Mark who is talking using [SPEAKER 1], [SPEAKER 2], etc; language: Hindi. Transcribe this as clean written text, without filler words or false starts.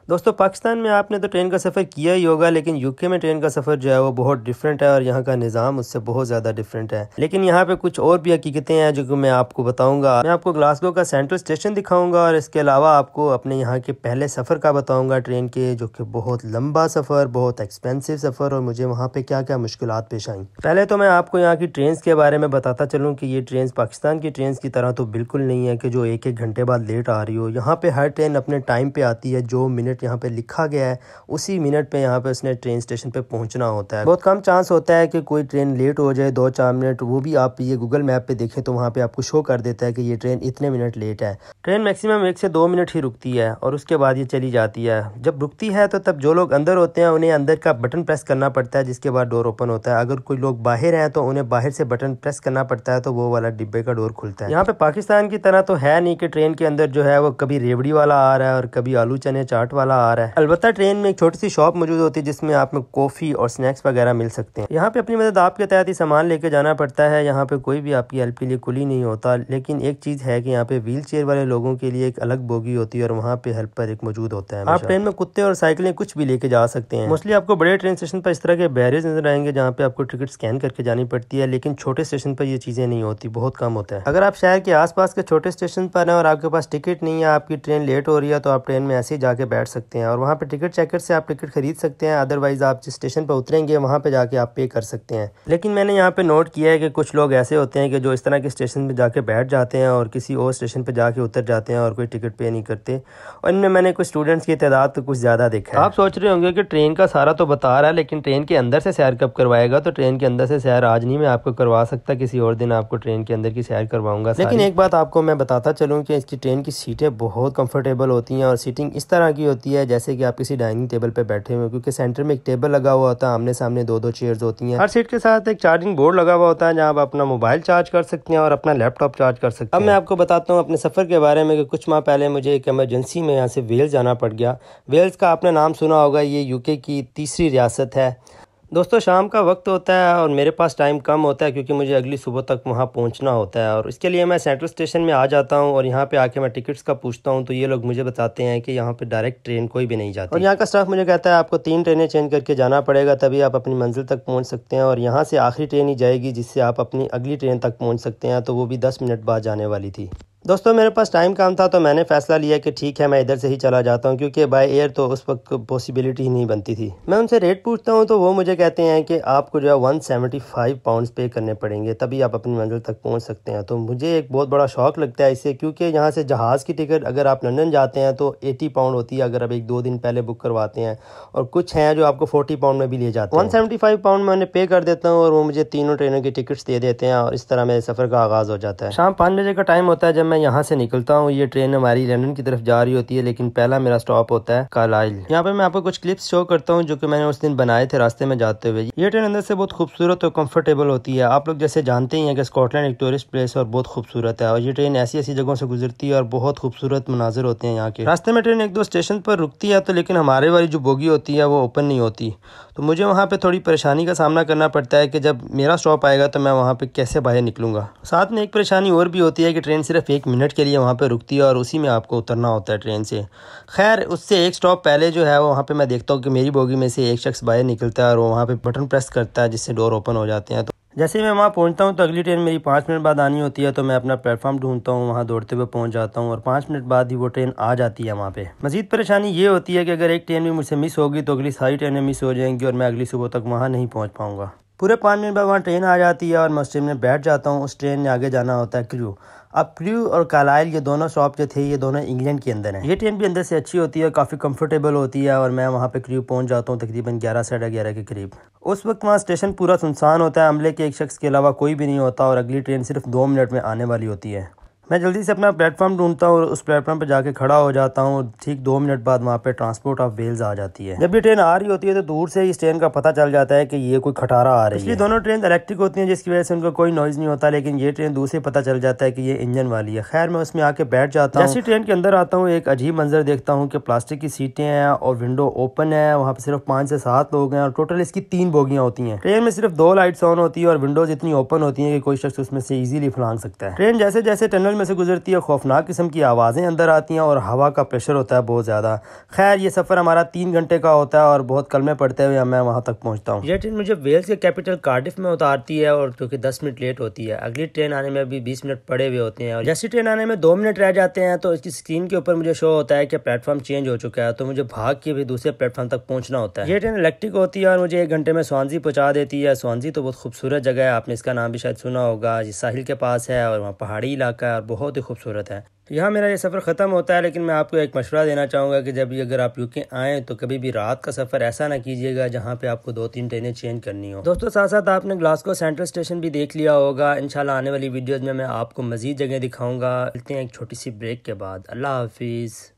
[SPEAKER 1] दोस्तों पाकिस्तान में आपने तो ट्रेन का सफ़र किया ही होगा, लेकिन यूके में ट्रेन का सफ़र जो है वो बहुत डिफरेंट है और यहाँ का निज़ाम उससे बहुत ज़्यादा डिफरेंट है। लेकिन यहाँ पे कुछ और भी हकीकतें हैं जो कि मैं आपको बताऊंगा। मैं आपको ग्लासगो का सेंट्रल स्टेशन दिखाऊंगा और इसके अलावा आपको अपने यहाँ के पहले सफ़र का बताऊँगा ट्रेन के, जो कि बहुत लंबा सफ़र, बहुत एक्सपेंसिव सफ़र और मुझे वहाँ पर क्या क्या मुश्किलात पेश आई। पहले तो मैं आपको यहाँ की ट्रेन के बारे में बताता चलूँ कि ये ट्रेन पाकिस्तान की ट्रेन की तरह तो बिल्कुल नहीं है कि जो एक एक घंटे बाद लेट आ रही हो। यहाँ पे हर ट्रेन अपने टाइम पे आती है, जो मिनट यहाँ पे लिखा गया है उसी मिनट पे यहाँ पे उसने ट्रेन स्टेशन पे पहुंचना होता है। बहुत कम चांस होता है कि कोई ट्रेन लेट हो जाए 2-4 मिनट, वो भी आप ये गूगल मैप पे देखें तो वहाँ पे आपको शो कर देता है कि ये ट्रेन इतने मिनट लेट है। ट्रेन मैक्सिमम 1 से 2 मिनट ही रुकती है और उसके बाद ये चली जाती है। जब रुकती है तो तब जो लोग अंदर होते हैं उन्हें अंदर का बटन प्रेस करना पड़ता है, जिसके बाद डोर ओपन होता है। अगर कोई लोग बाहर हैं तो उन्हें बाहर से बटन प्रेस करना पड़ता है, तो वो वाला डिब्बे का डोर खुलता है। यहाँ पे पाकिस्तान की तरह तो है नहीं कि ट्रेन के अंदर जो है वो कभी रेवड़ी वाला आ रहा है और कभी आलू चने चाट वाला आ रहा है। अलबत्ता ट्रेन में एक छोटी सी शॉप मौजूद होती है जिसमें आप में कॉफी और स्नैक्स वगैरह मिल सकते हैं। यहाँ पे अपनी मदद आपके तहत ही सामान लेके जाना पड़ता है। यहाँ पे कोई भी आपकी हेल्प के लिए कुली नहीं होता, लेकिन एक चीज है कि यहाँ पे व्हील चेयर वाले लोगों के लिए एक अलग बोगी होती है और वहाँ पे हेल्पर एक मौजूद होता है। आप ट्रेन में कुत्ते और साइकिलें कुछ भी लेके जा सकते हैं। मोस्टली आपको बड़े ट्रेन स्टेशन पर इस तरह के बैरियर्स नजर आएंगे जहाँ पे आपको टिकट स्कैन करके जानी पड़ती है, लेकिन छोटे स्टेशन पर ये चीजें नहीं होती, बहुत कम होता है। अगर आप शहर के आसपास के छोटे स्टेशन पर हैं और आपके पास टिकट नहीं है, आपकी ट्रेन लेट हो रही है, तो आप ट्रेन में ऐसे ही जाके बैठ सकते हैं और वहाँ पे टिकट चेकर से आप टिकट खरीद सकते हैं। अदरवाइज आप जिस स्टेशन पर उतरेंगे वहाँ पे जाके आप पे कर सकते हैं। लेकिन मैंने यहाँ पे नोट किया है कि कुछ लोग ऐसे होते हैं कि जो इस तरह के स्टेशन पे जाके बैठ जाते हैं और किसी और स्टेशन पे जाके उतर जाते हैं और कोई टिकट पे नहीं करते, और इनमें मैंने कुछ स्टूडेंट्स की तादाद तो कुछ ज़्यादा देखा है। आप सोच रहे होंगे कि ट्रेन का सारा तो बता रहा है, लेकिन ट्रेन के अंदर से सैर कब करवाएगा? तो ट्रेन के अंदर से सैर आज नहीं मैं आपको करवा सकता, किसी और दिन आपको ट्रेन के अंदर की सैर करवाऊंगा। लेकिन एक बात आपको मैं बताता चलूँ कि इसकी ट्रेन की सीटें बहुत कंफर्टेबल होती हैं और सीटिंग इस तरह की होती है जैसे कि आप किसी डाइनिंग टेबल पे बैठे हुए, क्योंकि सेंटर में एक टेबल लगा हुआ होता है, आमने सामने 2-2 चेयर्स होती हैं। हर सीट के साथ एक चार्जिंग बोर्ड लगा हुआ होता है जहाँ आप अपना मोबाइल चार्ज कर सकते हैं और अपना लैपटॉप चार्ज कर सकते हैं। अब मैं आपको बताता हूँ अपने सफ़र के बारे में कि कुछ माह पहले मुझे एक इमरजेंसी में यहाँ से वेल्स जाना पड़ गया। वेल्स का आपने नाम सुना होगा, ये यूके की तीसरी रियासत है। दोस्तों शाम का वक्त होता है और मेरे पास टाइम कम होता है क्योंकि मुझे अगली सुबह तक वहाँ पहुँचना होता है, और इसके लिए मैं सेंट्रल स्टेशन में आ जाता हूँ और यहाँ पे आके मैं टिकट्स का पूछता हूँ तो ये लोग मुझे बताते हैं कि यहाँ पे डायरेक्ट ट्रेन कोई भी नहीं जाती। और यहाँ का स्टाफ मुझे कहता है आपको 3 ट्रेनें चेंज करके जाना पड़ेगा तभी आप अपनी मंजिल तक पहुँच सकते हैं, और यहाँ से आखिरी ट्रेन ही जाएगी जिससे आप अपनी अगली ट्रेन तक पहुँच सकते हैं, तो वो भी 10 मिनट बाद जाने वाली थी। दोस्तों मेरे पास टाइम कम था तो मैंने फ़ैसला लिया कि ठीक है मैं इधर से ही चला जाता हूँ, क्योंकि बाय एयर तो उस वक्त पॉसिबिलिटी ही नहीं बनती थी। मैं उनसे रेट पूछता हूँ तो वो मुझे कहते हैं कि आपको जो है 175 पाउंड्स पे करने पड़ेंगे तभी आप अपनी मंजिल तक पहुँच सकते हैं। तो मुझे एक बहुत बड़ा शौक लगता है इससे, क्योंकि यहाँ से जहाज़ की टिकट अगर आप लंदन जाते हैं तो 80 पाउंड होती है अगर आप 1-2 दिन पहले बुक करवाते हैं, और कुछ हैं जो आपको 40 पाउंड में भी ले जाते हैं। 175 पाउंड मैं उन्हें पे कर देता हूँ और वो मुझे तीनों ट्रेनों की टिकट्स दे देते हैं और इस तरह मेरे सफ़र का आगाज़ हो जाता है। शाम 5 बजे का टाइम होता है जब मैं यहाँ से निकलता हूँ। ये ट्रेन हमारी लंदन की तरफ जा रही होती है, लेकिन पहला मेरा स्टॉप होता है कार्लाइल। यहाँ पे मैं आपको कुछ क्लिप्स शो करता हूँ जो कि मैंने उस दिन बनाए थे रास्ते में जाते हुए। ये ट्रेन अंदर से बहुत खूबसूरत और कंफर्टेबल होती है। आप लोग जैसे जानते ही हैं कि स्कॉटलैंड एक टूरिस्ट प्लेस और बहुत खूबसूरत है, और ये ट्रेन ऐसी ऐसी जगहों से गुजरती है और बहुत खूबसूरत मनाजिर होते हैं यहाँ के। रास्ते में ट्रेन 1-2 स्टेशन पर रुकती है तो लेकिन हमारे वाली जो बोगी होती है वो ओपन नहीं होती, तो मुझे वहाँ पे थोड़ी परेशानी का सामना करना पड़ता है कि जब मेरा स्टॉप आएगा तो मैं वहाँ पे कैसे बाहर निकलूंगा। साथ में एक परेशानी और भी होती है कि ट्रेन सिर्फ 1 मिनट के लिए वहाँ पे रुकती है और उसी में आपको उतरना होता है ट्रेन से। खैर उससे एक स्टॉप पहले जो है वो वहाँ पे मैं देखता हूँ कि मेरी बोगी में से एक शख्स बाहर निकलता है और वो वहाँ पे बटन प्रेस करता है जिससे डोर ओपन हो जाते हैं। तो जैसे ही मैं वहाँ पहुँचता हूँ तो अगली ट्रेन मेरी 5 मिनट बाद आनी होती है, तो मैं अपना प्लेटफॉर्म ढूंढता हूँ, वहाँ दौड़ते हुए पहुँच जाता हूँ और 5 मिनट बाद ही वो ट्रेन आ जाती है वहाँ पे। मजीद परेशानी ये होती है कि अगर एक ट्रेन भी मुझसे मिस होगी तो अगली सारी ट्रेनें मिस हो जाएंगी और मैं अगली सुबह तक वहाँ नहीं पहुँच पाऊँगा। पूरे 5 मिनट बाद वहाँ ट्रेन आ जाती है और मैं उस ट्रेन में बैठ जाता हूँ। उस ट्रेन में आगे जाना होता है क्रू। अब क्रू और कार्लाइल ये दोनों शॉप जो थे ये दोनों इंग्लैंड के अंदर हैं। ये ट्रेन भी अंदर से अच्छी होती है, काफ़ी कंफर्टेबल होती है, और मैं वहाँ पे क्रू पहुँच जाता हूँ तकरीबन 11-11:30 के करीब। उस वक्त वहाँ स्टेशन पूरा सुनसान होता है, अमले के एक शख्स के अलावा कोई भी नहीं होता और अगली ट्रेन सिर्फ 2 मिनट में आने वाली होती है। मैं जल्दी से अपना प्लेटफॉर्म ढूंढता हूँ और उस प्लेटफॉर्म पर जाके खड़ा हो जाता हूँ। ठीक 2 मिनट बाद वहाँ पे ट्रांसपोर्ट ऑफ वेल्स आ जाती है। जब ये ट्रेन आ रही होती है तो दूर से इस ट्रेन का पता चल जाता है कि ये कोई खटारा आ रही है। इसलिए दोनों ट्रेन इलेक्ट्रिक होती हैं जिसकी वजह से उनका कोई नॉइज़ नहीं होता, लेकिन ये ट्रेन दूर से पता चल जाता है कि ये इंजन वाली है। खैर मैं उसमें आके बैठ जाता हूँ। जैसे ट्रेन के अंदर आता हूँ एक अजीब मंजर देखता हूँ कि प्लास्टिक की सीटें हैं और विंडो ओपन है। वहाँ पे सिर्फ 5 से 7 लोग हैं और टोटल इसकी 3 बोगियाँ होती हैं। ट्रेन में सिर्फ 2 लाइट्स ऑन होती है और विंडोज इतनी ओपन होती है कि कोई शख्स उसमें से इजीली फलांग सकता है। ट्रेन जैसे जैसे टनल में से गुजरती है, खौफनाक किस्म की आवाज़ें अंदर आती हैं और हवा का प्रेशर होता है बहुत ज़्यादा। खैर ये सफ़र हमारा 3 घंटे का होता है और बहुत कलमे पड़ते हुए मैं वहाँ तक पहुँचता हूँ। ये ट्रेन मुझे वेल्स के कैपिटल कार्डिफ में उतारती है और जो कि 10 मिनट लेट होती है। अगली ट्रेन आने में अभी 20 मिनट पड़े हुए होते हैं और जैसी ट्रेन आने में 2 मिनट रह जाते हैं तो इसकी स्क्रीन के ऊपर मुझे शो होता है कि प्लेटफॉर्म चेंज हो चुका है, तो मुझे भाग के भी दूसरे प्लेटफॉर्म तक पहुंचना होता है। ये ट्रेन इलेक्ट्रिक होती है और मुझे 1 घंटे में स्वानजी पहुंचा देती है। स्वानजी तो बहुत खूबसूरत जगह है, आपने इसका नाम भी शायद सुना होगा। ये साहिल के पास है और वहाँ पहाड़ी इलाका है और बहुत ही खूबसूरत है। यहाँ मेरा ये सफ़र ख़त्म होता है, लेकिन मैं आपको एक मशवरा देना चाहूँगा कि जब भी अगर आप यूके आएँ तो कभी भी रात का सफ़र ऐसा ना कीजिएगा जहाँ पे आपको 2-3 ट्रेनें चेंज करनी हो। दोस्तों साथ साथ आपने ग्लासगो सेंट्रल स्टेशन भी देख लिया होगा। इंशाल्लाह आने वाली वीडियोज़ में मैं आपको मज़ीद जगह दिखाऊँगा। मिलते हैं एक छोटी सी ब्रेक के बाद। अल्लाह हाफिज़।